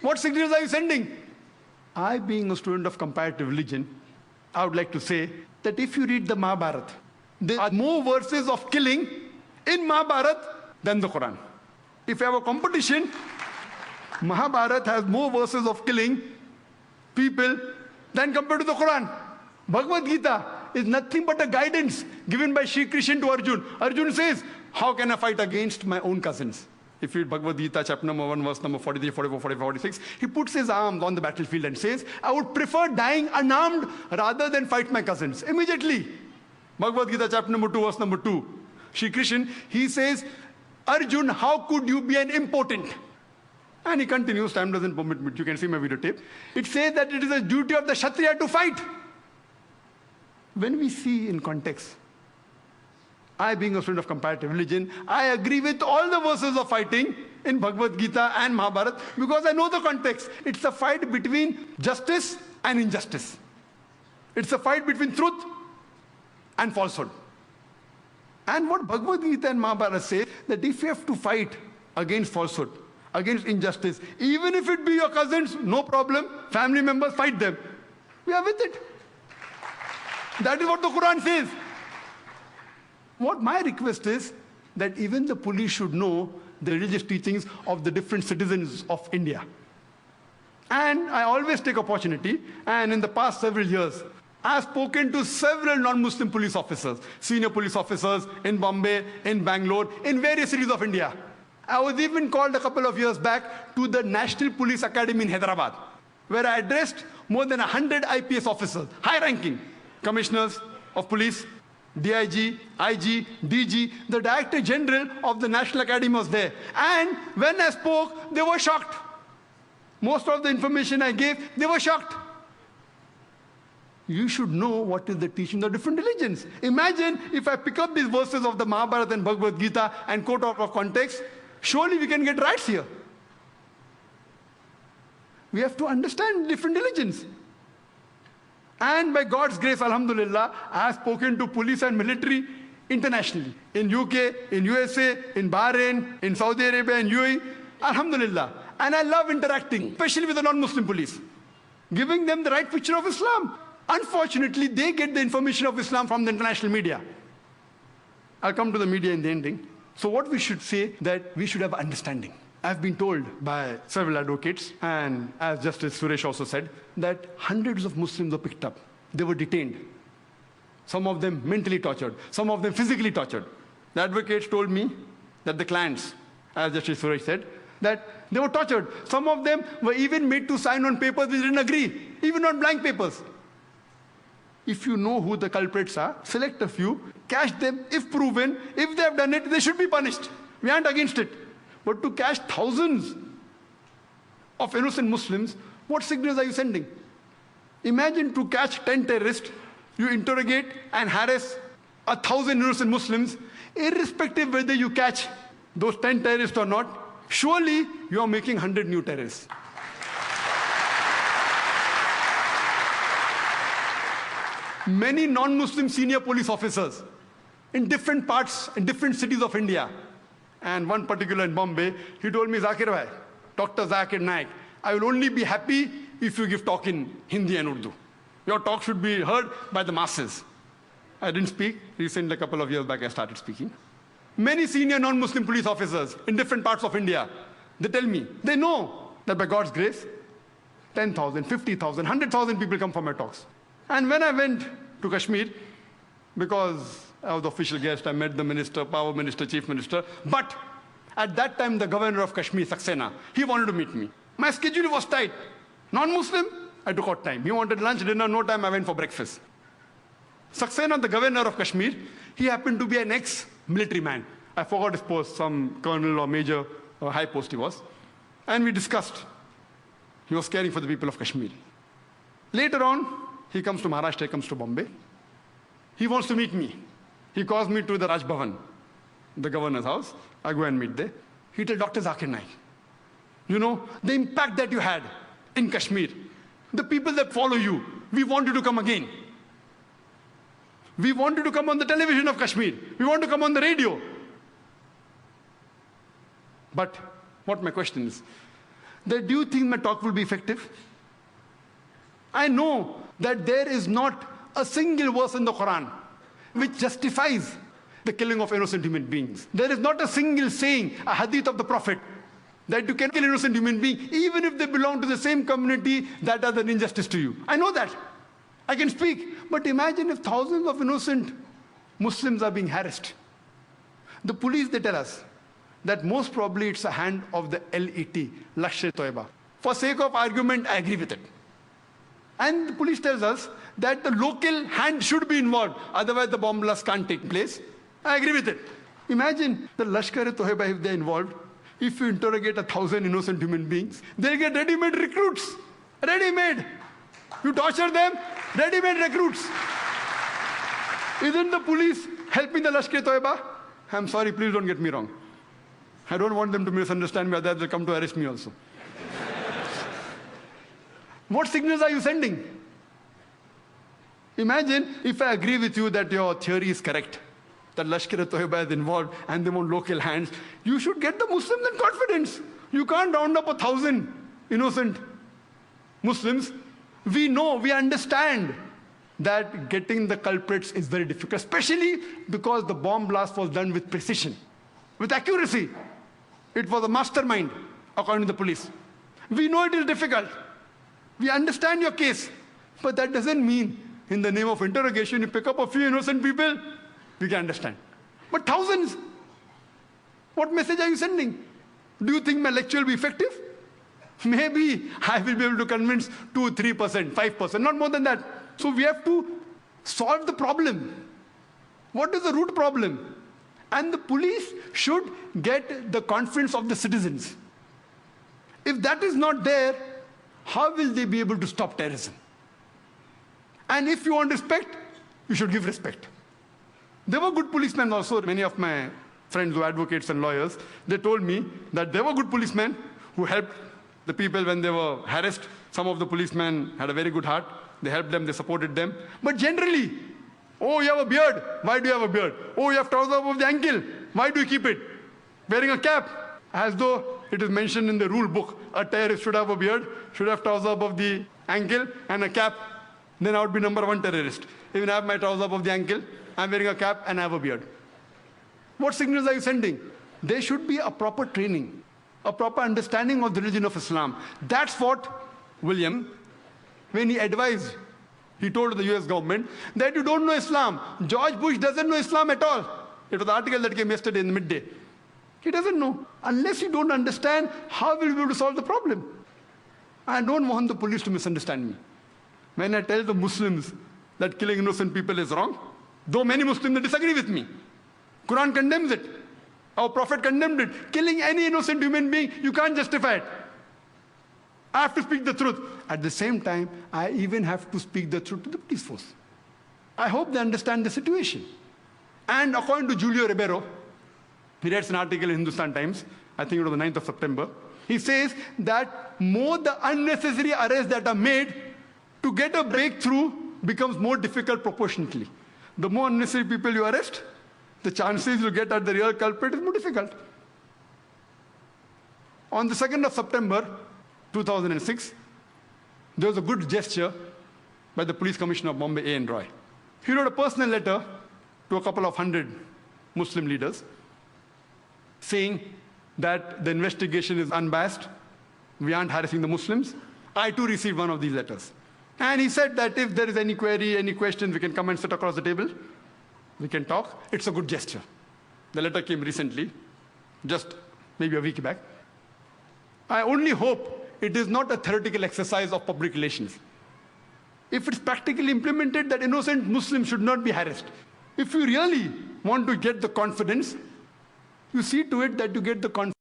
What signals are you sending? I, being a student of comparative religion, I would like to say that if you read the Mahabharata, there are more verses of killing in Mahabharata than the Quran. If you have a competition, Mahabharata has more verses of killing people than compared to the Quran. Bhagavad Gita is nothing but a guidance given by Shri Krishna to Arjun. Arjun says, how can I fight against my own cousins? If you read Bhagavad Gita, chapter number 1, verse number 43, 44, 45, 46, he puts his arms on the battlefield and says, I would prefer dying unarmed rather than fight my cousins. Immediately. Bhagavad Gita, chapter number 2, verse number 2. Shri Krishna, he says, Arjun, how could you be an impotent? And he continues, time doesn't permit me, you can see my videotape. It says that it is a duty of the Kshatriya to fight. When we see in context, I, being a student of comparative religion, I agree with all the verses of fighting in Bhagavad Gita and Mahabharata because I know the context. It's a fight between justice and injustice. It's a fight between truth and falsehood. And what Bhagavad Gita and Mahabharata say, that if you have to fight against falsehood, against injustice, even if it be your cousins, no problem, family members, fight them. We are with it. That is what the Quran says. What my request is that even the police should know the religious teachings of the different citizens of India. And I always take opportunity, and in the past several years, I have spoken to several non-Muslim police officers, senior police officers in Bombay, in Bangalore, in various cities of India. I was even called a couple of years back to the National Police Academy in Hyderabad, where I addressed more than 100 IPS officers, high-ranking commissioners of police, DIG, IG, DG, the Director General of the National Academy was there. And when I spoke, they were shocked. Most of the information I gave, they were shocked. You should know what is the teaching of different religions. Imagine if I pick up these verses of the Mahabharata and Bhagavad Gita and quote out of context, surely we can get riots here. We have to understand different religions. And by God's grace, alhamdulillah, I have spoken to police and military internationally. In UK, in USA, in Bahrain, in Saudi Arabia, in UAE, alhamdulillah. And I love interacting, especially with the non-Muslim police, giving them the right picture of Islam. Unfortunately, they get the information of Islam from the international media. I'll come to the media in the ending. So what we should say, that we should have understanding. I've been told by several advocates, and as Justice Suresh also said, that hundreds of Muslims were picked up. They were detained. Some of them mentally tortured, some of them physically tortured. The advocates told me that the clients, as Justice Suresh said, that they were tortured. Some of them were even made to sign on papers which didn't agree, even on blank papers. If you know who the culprits are, select a few, catch them. If proven, if they have done it, they should be punished. We aren't against it. But to catch thousands of innocent Muslims, what signals are you sending? Imagine to catch 10 terrorists, you interrogate and harass 1,000 innocent Muslims, irrespective whether you catch those 10 terrorists or not, surely you are making 100 new terrorists. Many non-Muslim senior police officers in different parts, in different cities of India, and one particular in Bombay, he told me, Zakir bhai, Dr. Zakir Naik, I will only be happy if you give talk in Hindi and Urdu. Your talk should be heard by the masses. I didn't speak. Recently, a couple of years back, I started speaking. Many senior non-Muslim police officers in different parts of India, they tell me, they know that by God's grace, 10,000, 50,000, 100,000 people come for my talks. And when I went to Kashmir, because I was the official guest, I met the minister, power minister, chief minister, but at that time, the governor of Kashmir, Saxena, he wanted to meet me. My schedule was tight. Non-Muslim, I took out time. He wanted lunch, dinner, no time, I went for breakfast. Saxena, the governor of Kashmir, he happened to be an ex-military man. I forgot his post, some colonel or major or high post he was. And we discussed. He was caring for the people of Kashmir. Later on, he comes to Maharashtra, he comes to Bombay. He wants to meet me. He calls me to the Raj Bhavan, the governor's house. I go and meet there. He tells Dr. Zakir Naik, you know, the impact that you had in Kashmir, the people that follow you, we want you to come again. We want you to come on the television of Kashmir. We want to come on the radio. But what my question is, that do you think my talk will be effective? I know that there is not a single verse in the Quran which justifies the killing of innocent human beings. There is not a single saying, a hadith of the Prophet, that you can kill innocent human being even if they belong to the same community that does an injustice to you. I know that. I can speak. But imagine if thousands of innocent Muslims are being harassed. The police, they tell us that most probably it's a hand of the LET, Lashkar-e-Toiba. For sake of argument, I agree with it. And the police tells us that the local hand should be involved, otherwise the bomb blast can't take place. I agree with it. Imagine the Lashkar-e-Toiba, if they're involved, if you interrogate 1,000 innocent human beings, they'll get ready-made recruits. Ready-made. You torture them, ready-made recruits. Isn't the police helping the Lashkar-e-Toiba? I'm sorry, please don't get me wrong. I don't want them to misunderstand me, otherwise they'll come to arrest me also. What signals are you sending? Imagine if I agree with you that your theory is correct, that Lashkar-e-Toiba is involved and they want local hands. You should get the Muslims in confidence. You can't round up 1,000 innocent Muslims. We know, we understand that getting the culprits is very difficult, especially because the bomb blast was done with precision, with accuracy. It was a mastermind, according to the police. We know it is difficult. We understand your case, but that doesn't mean in the name of interrogation, you pick up a few innocent people, we can understand. But thousands, what message are you sending? Do you think my lecture will be effective? Maybe I will be able to convince 2, 3%, 5%, not more than that. So we have to solve the problem. What is the root problem? And the police should get the confidence of the citizens. If that is not there, how will they be able to stop terrorism? And if you want respect, you should give respect. There were good policemen also. Many of my friends who are advocates and lawyers, they told me that there were good policemen who helped the people when they were harassed. Some of the policemen had a very good heart. They helped them, they supported them. But generally, oh, you have a beard. Why do you have a beard? Oh, you have trousers above the ankle. Why do you keep it? Wearing a cap. As though it is mentioned in the rule book. A terrorist should have a beard, should have trousers above the ankle and a cap. Then I would be number 1 terrorist. Even I have my trousers above the ankle, I'm wearing a cap and I have a beard. What signals are you sending? There should be a proper training, a proper understanding of the religion of Islam. That's what William, when he advised, he told the US government that you don't know Islam. George Bush doesn't know Islam at all. It was an article that came yesterday in the midday. He doesn't know. Unless you don't understand, how will we be able to solve the problem? I don't want the police to misunderstand me. When I tell the Muslims that killing innocent people is wrong, though many Muslims disagree with me, Quran condemns it. Our Prophet condemned it. Killing any innocent human being, you can't justify it. I have to speak the truth. At the same time, I even have to speak the truth to the police force. I hope they understand the situation. And according to Julio Ribeiro, he writes an article in Hindustan Times, I think it was the 9th of September, he says that more the unnecessary arrests that are made, to get a breakthrough becomes more difficult proportionately. The more unnecessary people you arrest, the chances you get at the real culprit is more difficult. On the 2nd of September, 2006, there was a good gesture by the Police Commissioner of Bombay, A.N. Roy. He wrote a personal letter to a couple of 100 Muslim leaders saying that the investigation is unbiased, we aren't harassing the Muslims. I too received one of these letters. And he said that if there is any query, any questions, we can come and sit across the table. We can talk. It's a good gesture. The letter came recently, just maybe a week back. I only hope it is not a theoretical exercise of public relations. If it's practically implemented that innocent Muslims should not be harassed, if you really want to get the confidence, you see to it that you get the confidence.